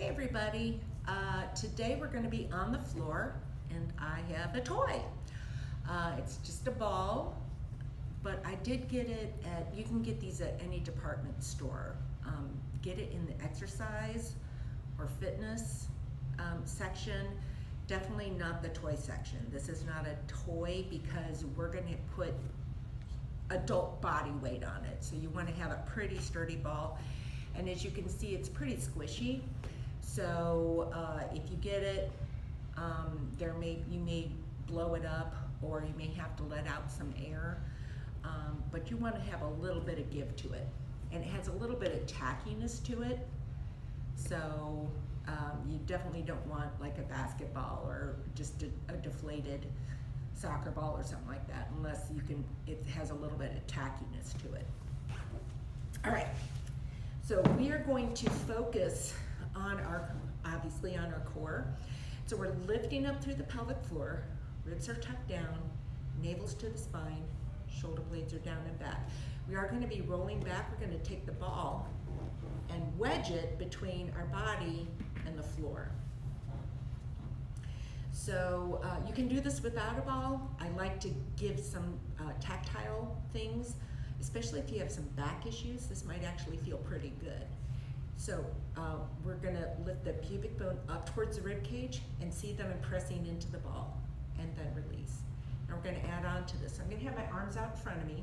Hey everybody, today we're going to be on the floor and I have a toy. It's just a ball, but I did get it at, you can get these at any department store. Get it in the exercise or fitness section, definitely not the toy section. This is not a toy because we're going to put adult body weight on it. So you want to have a pretty sturdy ball. And as you can see, it's pretty squishy. So if you get it, you may blow it up or you may have to let out some air. But you want to have a little bit of give to it. And it has a little bit of tackiness to it. So you definitely don't want like a basketball or just a deflated soccer ball or something like that, unless it has a little bit of tackiness to it. All right. So we are going to focus on obviously on our core. So we're lifting up through the pelvic floor, ribs are tucked down, navel's to the spine, shoulder blades are down and back. We are going to be rolling back. We're going to take the ball and wedge it between our body and the floor. So you can do this without a ball. I like to give some tactile things. Especially if you have some back issues, this might actually feel pretty good. So we're gonna lift the pubic bone up towards the rib cage and see that I'm pressing into the ball and then release. And we're gonna add on to this. I'm gonna have my arms out in front of me,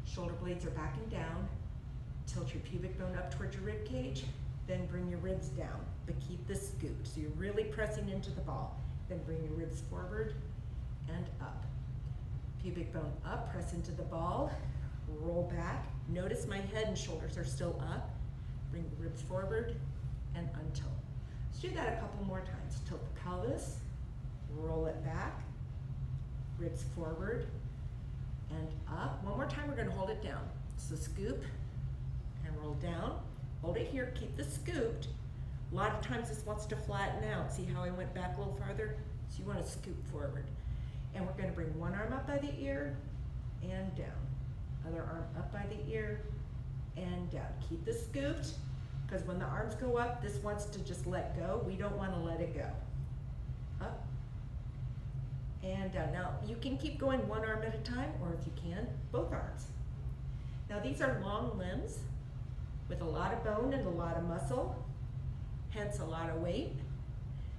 shoulder blades are back and down, tilt your pubic bone up towards your rib cage, then bring your ribs down, but keep this scooped. So you're really pressing into the ball, then bring your ribs forward and up. Pubic bone up, press into the ball, roll back. Notice my head and shoulders are still up. Bring the ribs forward and untilt. Let's do that a couple more times. Tilt the pelvis, roll it back, ribs forward and up. One more time, we're gonna hold it down. So scoop and roll down. Hold it here, keep this scooped. A lot of times this wants to flatten out. See how I went back a little farther? So you wanna scoop forward. And we're gonna bring one arm up by the ear and down. Other arm up by the ear and down. Keep this scooped, because when the arms go up, this wants to just let go. We don't want to let it go. Up and down. Now, you can keep going one arm at a time, or if you can, both arms. Now, these are long limbs with a lot of bone and a lot of muscle, hence a lot of weight.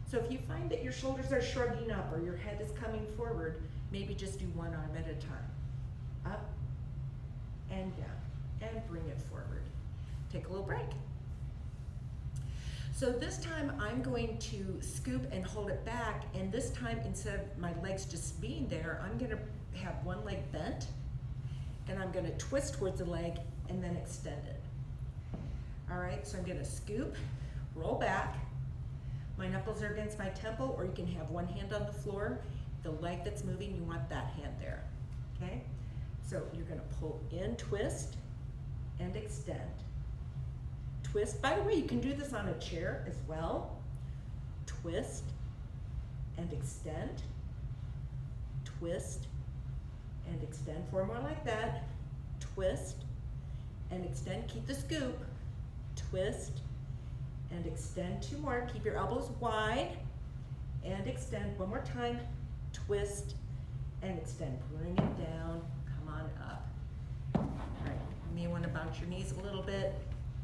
So if you find that your shoulders are shrugging up or your head is coming forward, maybe just do one arm at a time. Up and down, and bring it forward. Take a little break. So this time I'm going to scoop and hold it back, and this time instead of my legs just being there, I'm gonna have one leg bent, and I'm gonna twist towards the leg and then extend it. All right, so I'm gonna scoop, roll back. My knuckles are against my temple, or you can have one hand on the floor. The leg that's moving, you want that hand there, okay? So you're gonna pull in, twist, and extend. Twist, by the way, you can do this on a chair as well. Twist and extend. Twist and extend. 4 more like that. Twist and extend. Keep the scoop. Twist and extend. 2 more. Keep your elbows wide and extend. 1 more time. Twist and extend. Bring it down. On up. All right, you may want to bounce your knees a little bit.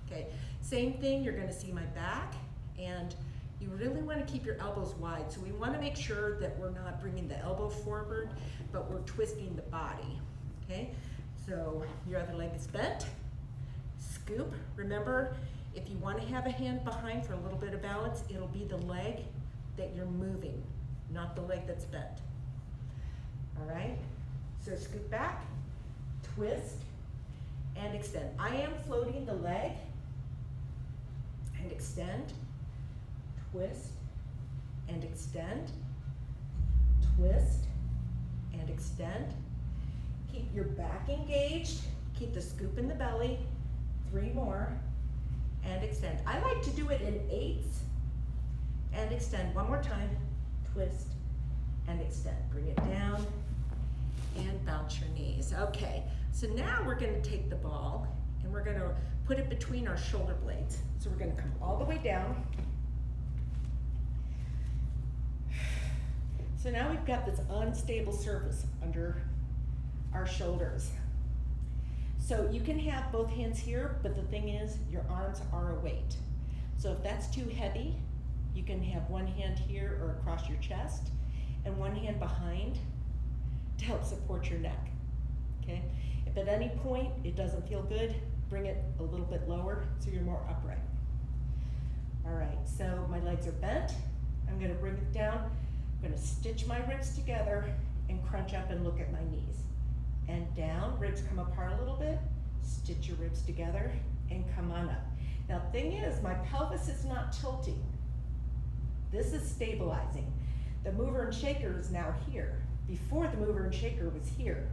Okay, same thing, you're going to see my back, and you really want to keep your elbows wide. So we want to make sure that we're not bringing the elbow forward, but we're twisting the body. Okay, so your other leg is bent. Scoop. Remember, if you want to have a hand behind for a little bit of balance, it'll be the leg that you're moving, not the leg that's bent. All right, so scoop back, twist, and extend. I am floating the leg, and extend, twist, and extend, twist, and extend. Keep your back engaged, keep the scoop in the belly, 3 more, and extend. I like to do it in 8s, and extend. 1 more time, twist, and extend. Bring it down, and bounce your knees. Okay, so now we're gonna take the ball and we're gonna put it between our shoulder blades. So we're gonna come all the way down, So now we've got this unstable surface under our shoulders. So you can have both hands here, but the thing is, your arms are a weight. So if that's too heavy, you can have one hand here or across your chest, and one hand behind to help support your neck, okay? If at any point it doesn't feel good, bring it a little bit lower so you're more upright. All right, so my legs are bent. I'm gonna bring it down. I'm gonna stitch my ribs together and crunch up and look at my knees. And down, ribs come apart a little bit, stitch your ribs together and come on up. Now, thing is, my pelvis is not tilting. This is stabilizing. The mover and shaker is now here. Before, the mover and shaker was here.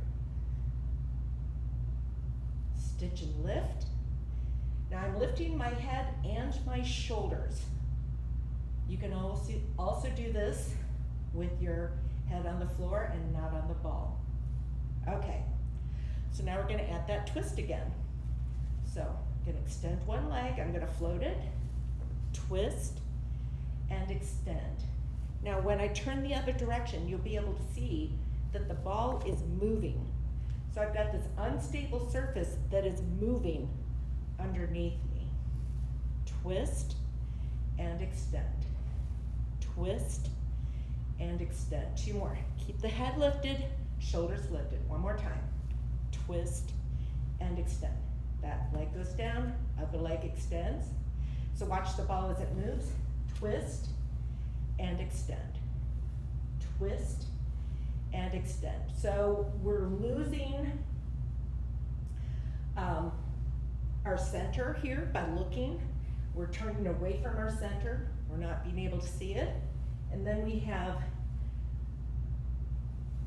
Stitch and lift. Now I'm lifting my head and my shoulders. You can also do this with your head on the floor and not on the ball. Okay, so now we're gonna add that twist again. So I'm gonna extend one leg, I'm gonna float it, twist, and extend. Now when I turn the other direction, you'll be able to see that the ball is moving. So I've got this unstable surface that is moving underneath me. Twist and extend. Twist and extend. Two more. Keep the head lifted, shoulders lifted. One more time. Twist and extend. That leg goes down, other leg extends. So watch the ball as it moves. Twist and extend. Twist and extend. So we're losing our center here by looking. We're turning away from our center. We're not being able to see it. And then we have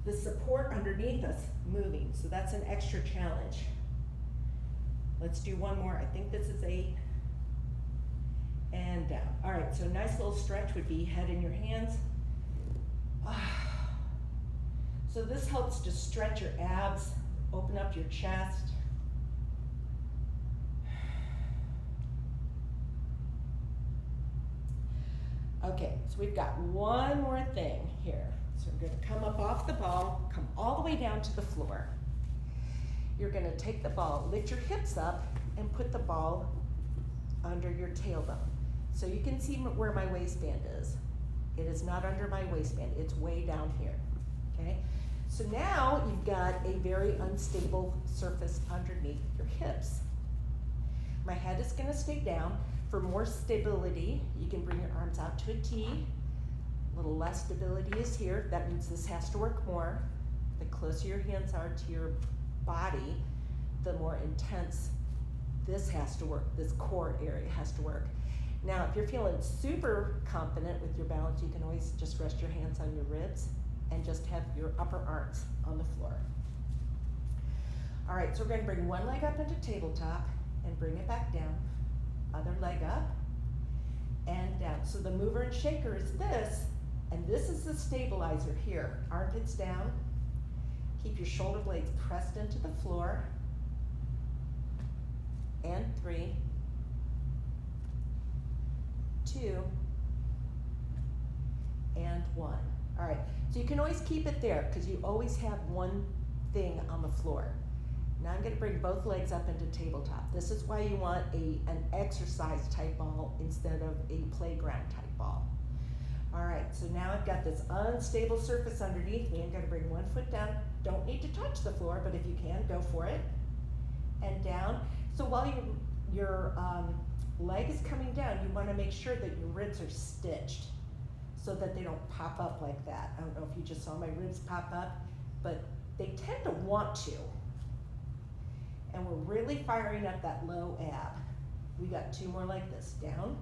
the support underneath us moving. So that's an extra challenge. Let's do one more. I think this is 8. And down. All right, so a nice little stretch would be head in your hands. So this helps to stretch your abs, open up your chest. Okay, so we've got one more thing here. So we're gonna come up off the ball, come all the way down to the floor. You're gonna take the ball, lift your hips up, and put the ball under your tailbone. So you can see where my waistband is. It is not under my waistband, it's way down here, okay? So now you've got a very unstable surface underneath your hips. My head is gonna stay down. For more stability, you can bring your arms out to a T. A little less stability is here. That means this has to work more. The closer your hands are to your body, the more intense this has to work, this core area has to work. Now, if you're feeling super confident with your balance, you can always just rest your hands on your ribs and just have your upper arms on the floor. All right, so we're gonna bring one leg up into tabletop and bring it back down. Other leg up and down. So the mover and shaker is this, and this is the stabilizer here. Armpits down. Keep your shoulder blades pressed into the floor. And 3, 2, and 1. All right, so you can always keep it there because you always have one thing on the floor. Now I'm gonna bring both legs up into tabletop. This is why you want an exercise type ball instead of a playground type ball. All right, so now I've got this unstable surface underneath me. I'm gonna bring one foot down. Don't need to touch the floor, but if you can, go for it. And down. So while your leg is coming down, you wanna make sure that your ribs are stitched so that they don't pop up like that. I don't know if you just saw my ribs pop up, but they tend to want to. And we're really firing up that low ab. We got 2 more like this, down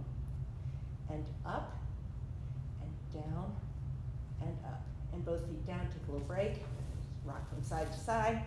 and up and down and up. And both feet down, take a little break, rock from side to side.